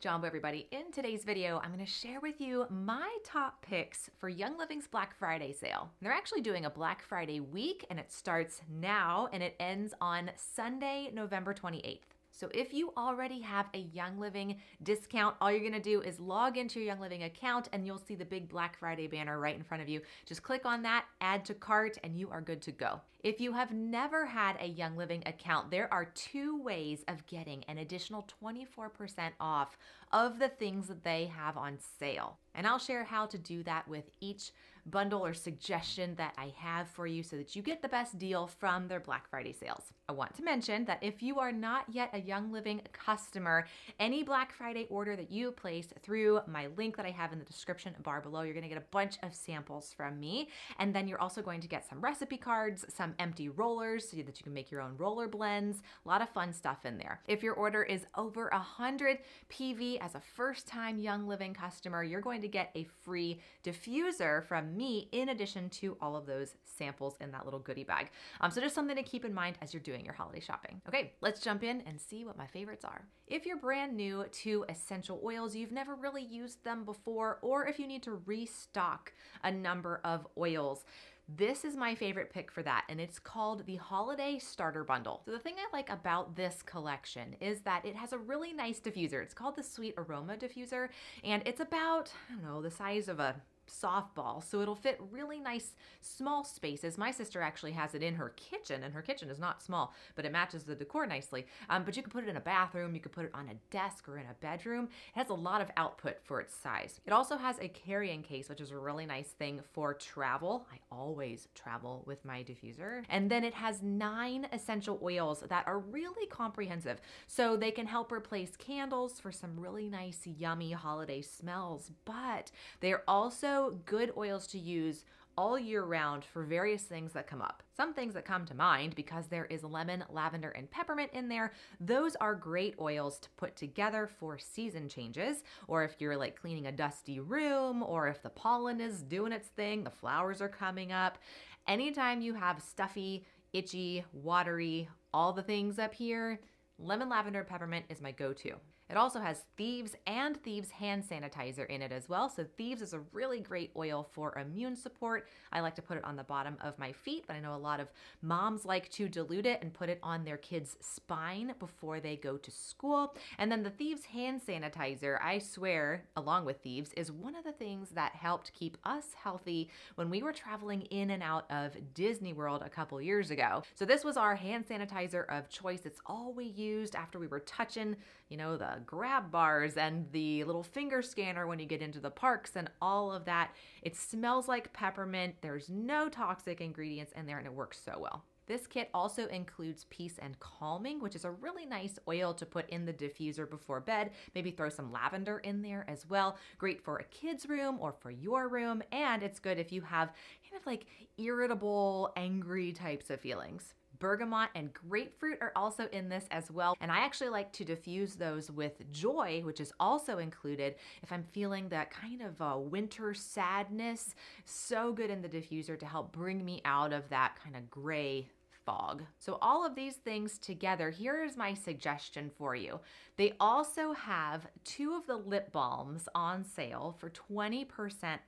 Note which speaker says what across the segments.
Speaker 1: Jumbo everybody. In today's video, I'm going to share with you my top picks for Young Living's Black Friday sale. They're actually doing a Black Friday week and it starts now and it ends on Sunday, November 28th. So if you already have a Young Living discount, all you're gonna do is log into your Young Living account and you'll see the big Black Friday banner right in front of you. Just click on that, add to cart, and you are good to go. If you have never had a Young Living account, there are two ways of getting an additional 24% off of the things that they have on sale. And I'll share how to do that with each bundle or suggestion that I have for you so that you get the best deal from their Black Friday sales. I want to mention that if you are not yet a Young Living customer, any Black Friday order that you place through my link that I have in the description bar below, you're gonna get a bunch of samples from me. And then you're also going to get some recipe cards, some empty rollers so that you can make your own roller blends, a lot of fun stuff in there. If your order is over 100 PV as a first-time Young Living customer, you're going to get a free diffuser from me in addition to all of those samples in that little goodie bag. So just something to keep in mind as you're doing your holiday shopping. Okay, let's jump in and see what my favorites are. If you're brand new to essential oils, you've never really used them before, or if you need to restock a number of oils, this is my favorite pick for that, and it's called the Holiday Starter Bundle. So the thing I like about this collection is that it has a really nice diffuser. It's called the Sweet Aroma Diffuser, and it's about, I don't know, the size of a softball, so it'll fit really nice small spaces. My sister actually has it in her kitchen, and her kitchen is not small, but it matches the decor nicely. But you can put it in a bathroom, you could put it on a desk or in a bedroom. It has a lot of output for its size. It also has a carrying case, which is a really nice thing for travel. I always travel with my diffuser. And then it has 9 essential oils that are really comprehensive. So they can help replace candles for some really nice, yummy holiday smells, but they're also good oils to use all year round for various things that come up. Some things that come to mind, because there is lemon, lavender, and peppermint in there, those are great oils to put together for season changes, or if you're like cleaning a dusty room, or if the pollen is doing its thing, the flowers are coming up. Anytime you have stuffy, itchy, watery, all the things up here, lemon, lavender, peppermint is my go-to. It also has Thieves and Thieves hand sanitizer in it as well. So Thieves is a really great oil for immune support. I like to put it on the bottom of my feet, but I know a lot of moms like to dilute it and put it on their kids' spine before they go to school. And then the Thieves hand sanitizer, I swear, along with Thieves, is one of the things that helped keep us healthy when we were traveling in and out of Disney World a couple years ago. So this was our hand sanitizer of choice. It's all we used after we were touching, you know, the grab bars and the little finger scanner when you get into the parks and all of that. It smells like peppermint. There's no toxic ingredients in there and it works so well. This kit also includes Peace and Calming, which is a really nice oil to put in the diffuser before bed. Maybe throw some lavender in there as well. Great for a kid's room or for your room. And it's good if you have kind of like irritable, angry types of feelings. Bergamot and grapefruit are also in this as well. And I actually like to diffuse those with Joy, which is also included if I'm feeling that kind of winter sadness. So good in the diffuser to help bring me out of that kind of gray fog. So all of these things together, here is my suggestion for you. They also have 2 of the lip balms on sale for 20%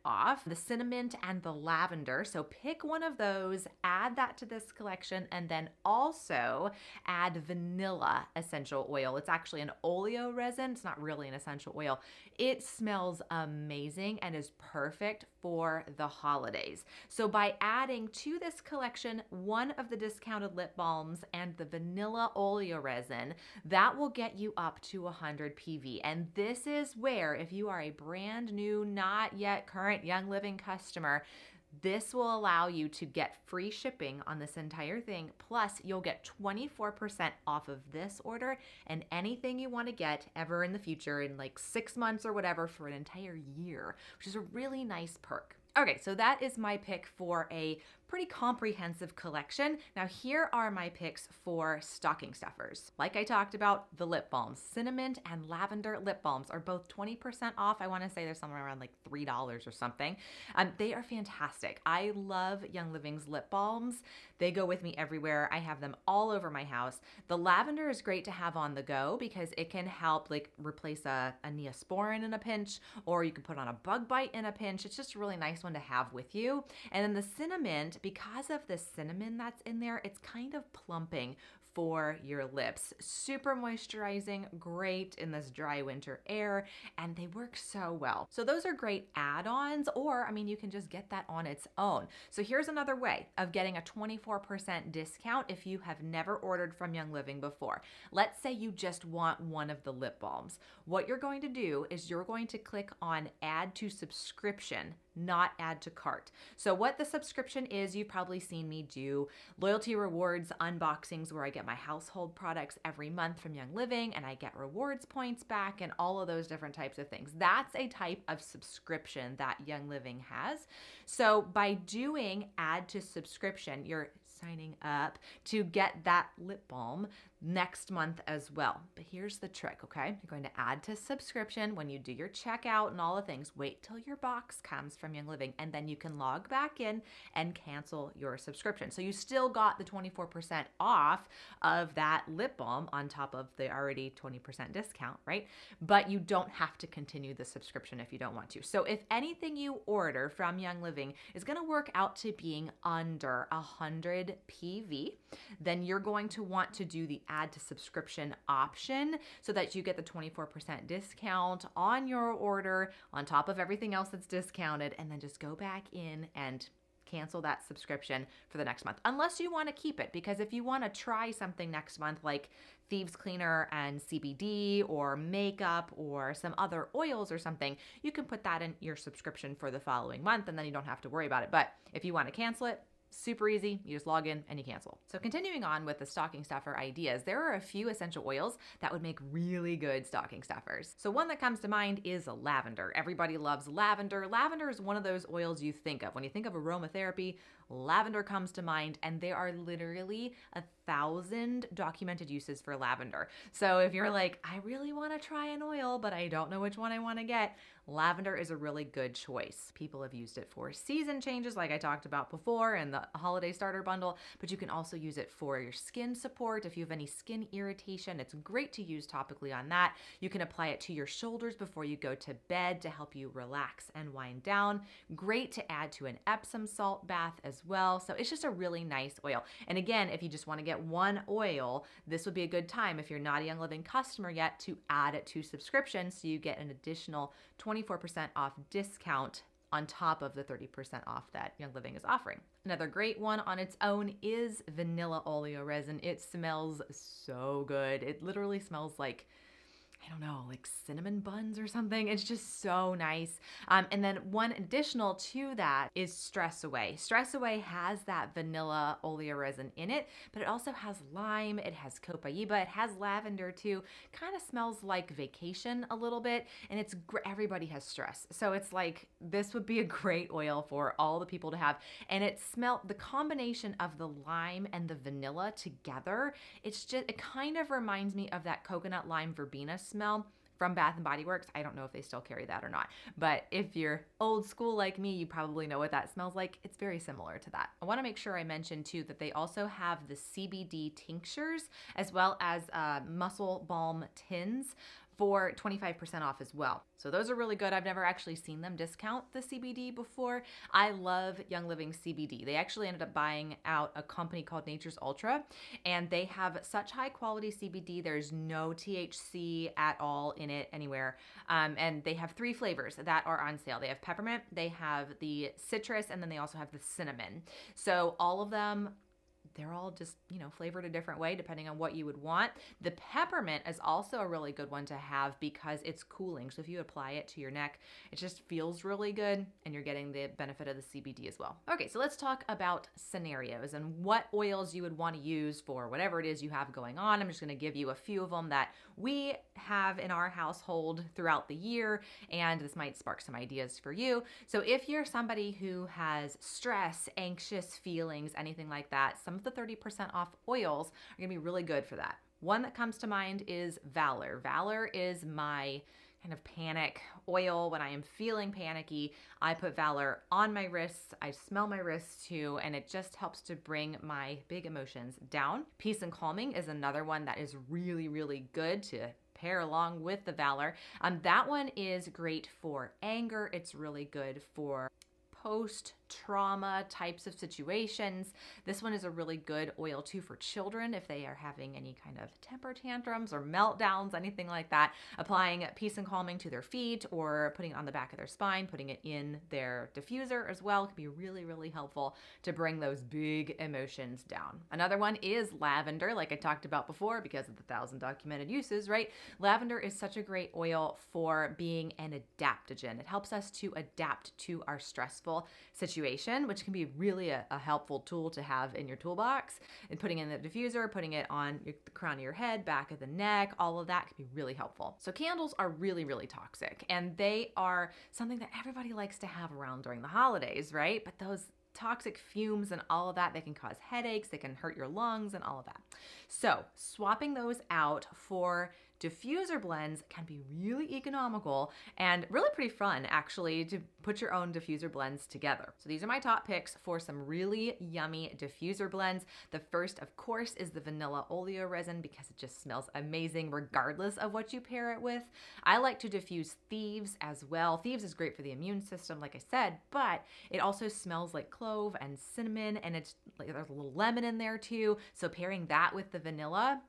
Speaker 1: off, the cinnamon and the lavender. So pick one of those, add that to this collection, and then also add vanilla essential oil. It's actually an oleo resin. It's not really an essential oil. It smells amazing and is perfect for the holidays. So by adding to this collection one of the discounted lip balms and the vanilla oleo resin, that will get you up to 100 PV. And this is where, if you are a brand new, not yet current Young Living customer, this will allow you to get free shipping on this entire thing. Plus, you'll get 24% off of this order and anything you want to get ever in the future in like 6 months or whatever for an entire year, which is a really nice perk. Okay, so that is my pick for a pretty comprehensive collection. Now here are my picks for stocking stuffers. Like I talked about, the lip balms. Cinnamon and lavender lip balms are both 20% off. I want to say they're somewhere around like $3 or something. They are fantastic. I love Young Living's lip balms. They go with me everywhere. I have them all over my house. The lavender is great to have on the go because it can help like replace a Neosporin in a pinch, or you can put on a bug bite in a pinch. It's just a really nice one to have with you. And then the cinnamon, because of the cinnamon that's in there, it's kind of plumping for your lips. Super moisturizing, great in this dry winter air, and they work so well. So those are great add-ons, or I mean, you can just get that on its own. So here's another way of getting a 24% discount if you have never ordered from Young Living before. Let's say you just want one of the lip balms. What you're going to do is you're going to click on add to subscription, not add to cart. So what the subscription is, you've probably seen me do loyalty rewards unboxings where I get my household products every month from Young Living and I get rewards points back and all of those different types of things. That's a type of subscription that Young Living has. So by doing add to subscription, you're signing up to get that lip balm next month as well. But here's the trick, okay? You're going to add to subscription when you do your checkout and all the things. Wait till your box comes from Young Living and then you can log back in and cancel your subscription. So you still got the 24% off of that lip balm on top of the already 20% discount, right? But you don't have to continue the subscription if you don't want to. So if anything you order from Young Living is going to work out to being under 100 PV, then you're going to want to do the add to subscription option so that you get the 24% discount on your order on top of everything else that's discounted, and then just go back in and cancel that subscription for the next month, unless you want to keep it. Because if you want to try something next month like Thieves Cleaner and CBD or makeup or some other oils or something, you can put that in your subscription for the following month and then you don't have to worry about it. But if you want to cancel it, super easy. You just log in and you cancel. So continuing on with the stocking stuffer ideas, there are a few essential oils that would make really good stocking stuffers. So one that comes to mind is lavender. Everybody loves lavender. Lavender is one of those oils you think of. When you think of aromatherapy, lavender comes to mind, and there are literally 1,000 documented uses for lavender. So if you're like, I really want to try an oil, but I don't know which one I want to get, lavender is a really good choice. People have used it for season changes like I talked about before in the holiday starter bundle, but you can also use it for your skin support. If you have any skin irritation, it's great to use topically on that. You can apply it to your shoulders before you go to bed to help you relax and wind down. Great to add to an Epsom salt bath as well. So it's just a really nice oil. And again, if you just want to get one oil, this would be a good time if you're not a Young Living customer yet to add it to subscription so you get an additional 24% off discount on top of the 30% off that Young Living is offering. Another great one on its own is vanilla oleoresin. It smells so good. It literally smells like, I don't know, like cinnamon buns or something. It's just so nice. And then one additional to that is Stress Away. Stress Away has that vanilla oleoresin in it, but it also has lime, it has copaiba, it has lavender too. Kind of smells like vacation a little bit, and it's everybody has stress. So it's like, this would be a great oil for all the people to have. And it the combination of the lime and the vanilla together, it kind of reminds me of that coconut lime verbena smell from Bath & Body Works. I don't know if they still carry that or not, but if you're old school like me, you probably know what that smells like. It's very similar to that. I want to make sure I mention too that they also have the CBD tinctures as well as muscle balm tins for 25% off as well. So those are really good. I've never actually seen them discount the CBD before. I love Young Living CBD. They actually ended up buying out a company called Nature's Ultra, and they have such high quality CBD. There's no THC at all in it anywhere. And they have 3 flavors that are on sale. They have peppermint, they have the citrus, and then they also have the cinnamon. So all of them they're all just, flavored a different way depending on what you would want. The peppermint is also a really good one to have because it's cooling. So if you apply it to your neck, it just feels really good and you're getting the benefit of the CBD as well. Okay, so let's talk about scenarios and what oils you would want to use for whatever it is you have going on. I'm just going to give you a few of them that we have in our household throughout the year, and this might spark some ideas for you. So if you're somebody who has stress, anxious feelings, anything like that, some of the 30% off oils are going to be really good for that. One that comes to mind is Valor. Valor is my kind of panic oil. When I am feeling panicky, I put Valor on my wrists. I smell my wrists too, and it just helps to bring my big emotions down. Peace and Calming is another one that is really, really good to pair along with the Valor. That one is great for anger. It's really good for post-trauma types of situations. This one is a really good oil too for children if they are having any kind of temper tantrums or meltdowns, anything like that. Applying Peace and Calming to their feet or putting it on the back of their spine, putting it in their diffuser as well can be really, really helpful to bring those big emotions down. Another one is lavender, like I talked about before, because of the 1,000 documented uses, right? Lavender is such a great oil for being an adaptogen. It helps us to adapt to our stressful situation, which can be really a helpful tool to have in your toolbox. And putting in the diffuser, putting it on the crown of your head, back of the neck, all of that can be really helpful. So candles are really, really toxic, and they are something that everybody likes to have around during the holidays, right? But those toxic fumes and all of that, they can cause headaches, they can hurt your lungs and all of that. So swapping those out for diffuser blends can be really economical and really pretty fun actually to put your own diffuser blends together. So these are my top picks for some really yummy diffuser blends. The first, of course, is the vanilla oleo resin because it just smells amazing regardless of what you pair it with. I like to diffuse Thieves as well. Thieves is great for the immune system, like I said, but it also smells like clove and cinnamon, and it's like there's a little lemon in there too. So pairing that with the vanilla,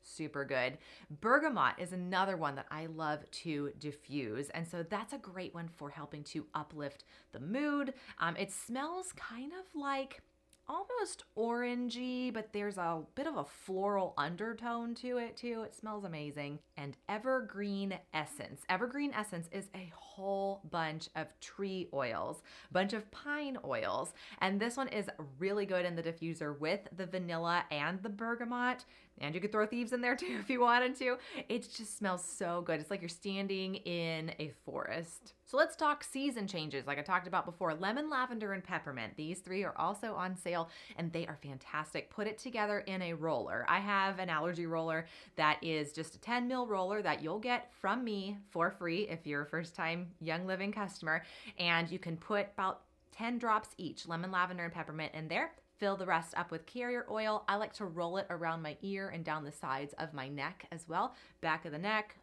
Speaker 1: super good. Bergamot is another one that I love to diffuse, and so that's a great one for helping to uplift the mood. It smells kind of like almost orangey, but there's a bit of a floral undertone to it too. It smells amazing. And Evergreen Essence. Evergreen Essence is a whole bunch of tree oils, bunch of pine oils, and this one is really good in the diffuser with the vanilla and the bergamot. And you could throw Thieves in there too if you wanted to. It just smells so good. It's like you're standing in a forest. So let's talk season changes. Like I talked about before, lemon, lavender, and peppermint. These three are also on sale and they are fantastic. Put it together in a roller. I have an allergy roller that is just a 10 ml roller that you'll get from me for free if you're a first time Young Living customer. And you can put about 10 drops each, lemon, lavender, and peppermint in there. Fill the rest up with carrier oil. I like to roll it around my ear and down the sides of my neck as well. Back of the neck,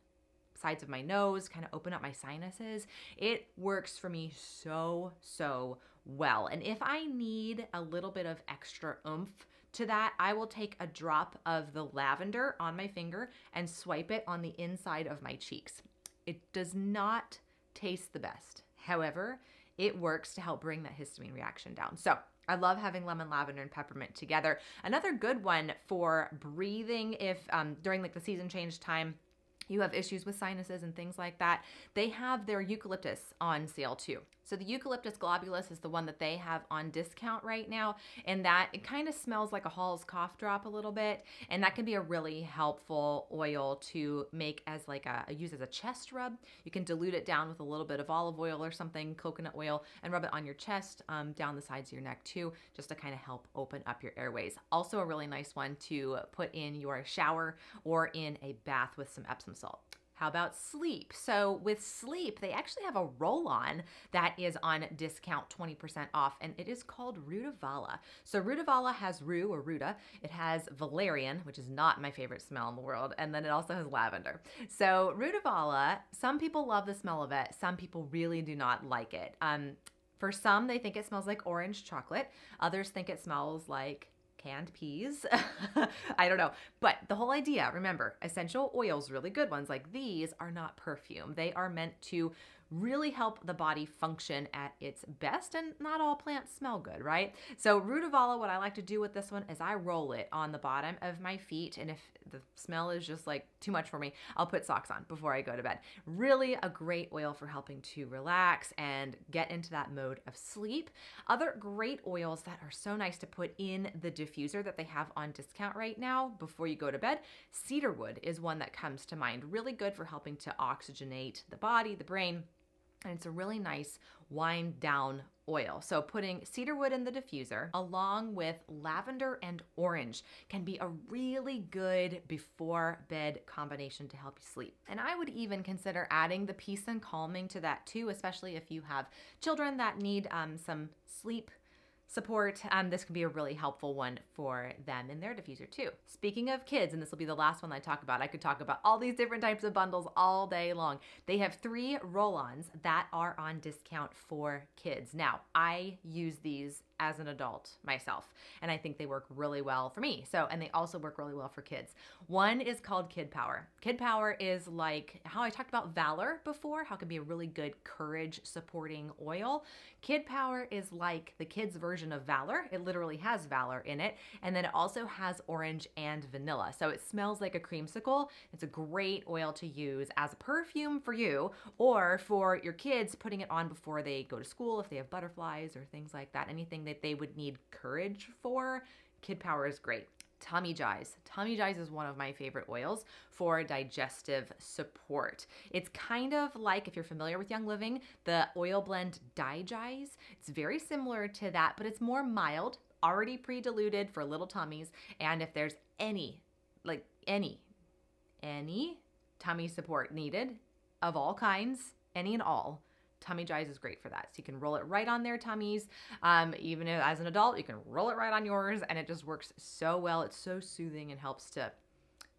Speaker 1: sides of my nose, kind of open up my sinuses. It works for me so well. And if I need a little bit of extra oomph to that, I will take a drop of the lavender on my finger and swipe it on the inside of my cheeks. It does not taste the best. However, it works to help bring that histamine reaction down. So I love having lemon, lavender, and peppermint together. Another good one for breathing if during like the season change time, you have issues with sinuses and things like that, they have their eucalyptus on sale too. So the Eucalyptus globulus is the one that they have on discount right now, and that it kind of smells like a Hall's cough drop a little bit, and that can be a really helpful oil to make as like use as a chest rub. You can dilute it down with a little bit of olive oil or something, coconut oil, and rub it on your chest, down the sides of your neck too, just to kind of help open up your airways. Also a really nice one to put in your shower or in a bath with some Epsom salt. How about sleep? So with sleep, they actually have a roll-on that is on discount 20% off, and it is called Rutavala. So Rutavala has rue or ruta. It has valerian, which is not my favorite smell in the world, and then it also has lavender. So Rutavala, some people love the smell of it. Some people really do not like it. For some, they think it smells like orange chocolate. Others think it smells like canned peas. I don't know. But the whole idea, remember, essential oils, really good ones like these, are not perfume. They are meant to really help the body function at its best, and not all plants smell good, right? So Rutavala, what I like to do with this one is I roll it on the bottom of my feet, and if the smell is just like too much for me, I'll put socks on before I go to bed. Really a great oil for helping to relax and get into that mode of sleep. Other great oils that are so nice to put in the diffuser that they have on discount right now before you go to bed, cedarwood is one that comes to mind. Really good for helping to oxygenate the body, the brain, and it's a really nice wind down oil. So putting cedarwood in the diffuser along with lavender and orange can be a really good before bed combination to help you sleep. And I would even consider adding the peace and calming to that too, especially if you have children that need some sleep support. This can be a really helpful one for them in their diffuser too. Speaking of kids, and this will be the last one I talk about, I could talk about all these different types of bundles all day long. They have 3 roll-ons that are on discount for kids. Now, I use these as an adult myself, and I think they work really well for me. And they also work really well for kids. One is called Kid Power. Kid Power is like how I talked about Valor before, how it can be a really good courage supporting oil. Kid Power is like the kids version of Valor. It literally has Valor in it, and then it also has orange and vanilla. So it smells like a creamsicle. It's a great oil to use as a perfume for you, or for your kids, putting it on before they go to school if they have butterflies or things like that, anything that they would need courage for. Kid Power is great. Tummy Jize. Tummy Jize is one of my favorite oils for digestive support. It's kind of like, if you're familiar with Young Living, the oil blend Digize. It's very similar to that, but it's more mild, already pre-diluted for little tummies. And if there's any tummy support needed of all kinds, any and all, Tummy Jize is great for that. So you can roll it right on their tummies. Even as an adult, you can roll it right on yours, and it just works so well. It's so soothing and helps to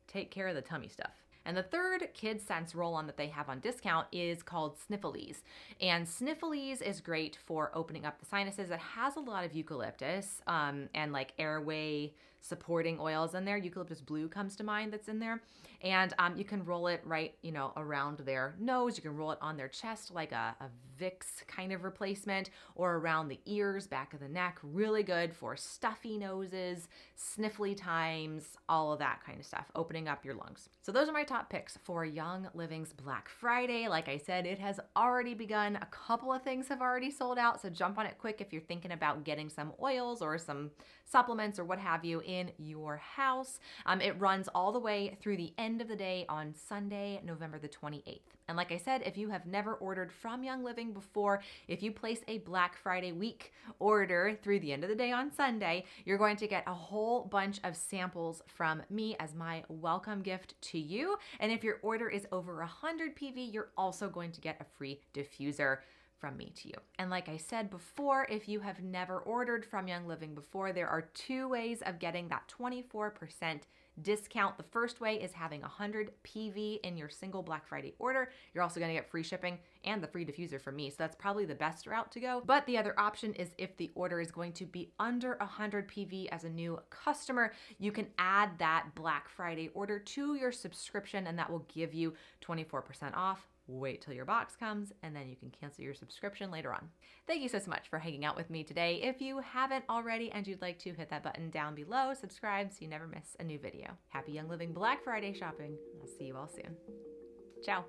Speaker 1: take care of the tummy stuff. And the third Kid Sense roll-on that they have on discount is called Sniffles. And Sniffles is great for opening up the sinuses. It has a lot of eucalyptus and like airway supporting oils in there. Eucalyptus blue comes to mind that's in there. And you can roll it right, around their nose. You can roll it on their chest like a Vicks kind of replacement, or around the ears, back of the neck. Really good for stuffy noses, sniffly times, all of that kind of stuff, opening up your lungs. So those are my top picks for Young Living's Black Friday. Like I said, it has already begun. A couple of things have already sold out, so jump on it quick if you're thinking about getting some oils or some supplements or what have you in your house. It runs all the way through the end of the day on Sunday, November the 28th. And like I said, if you have never ordered from Young Living before, if you place a Black Friday week order through the end of the day on Sunday, you're going to get a whole bunch of samples from me as my welcome gift to you. And if your order is over 100 PV, you're also going to get a free diffuser from me to you. And like I said before, if you have never ordered from Young Living before, there are 2 ways of getting that 24% discount. The first way is having 100 PV in your single Black Friday order. You're also going to get free shipping and the free diffuser from me. So that's probably the best route to go. But the other option is if the order is going to be under 100 PV as a new customer, you can add that Black Friday order to your subscription, and that will give you 24% off. Wait till your box comes, and then you can cancel your subscription later on. Thank you so much for hanging out with me today. If you haven't already and you'd like to, hit that button down below, subscribe so you never miss a new video. Happy Young Living Black Friday shopping. I'll see you all soon. Ciao.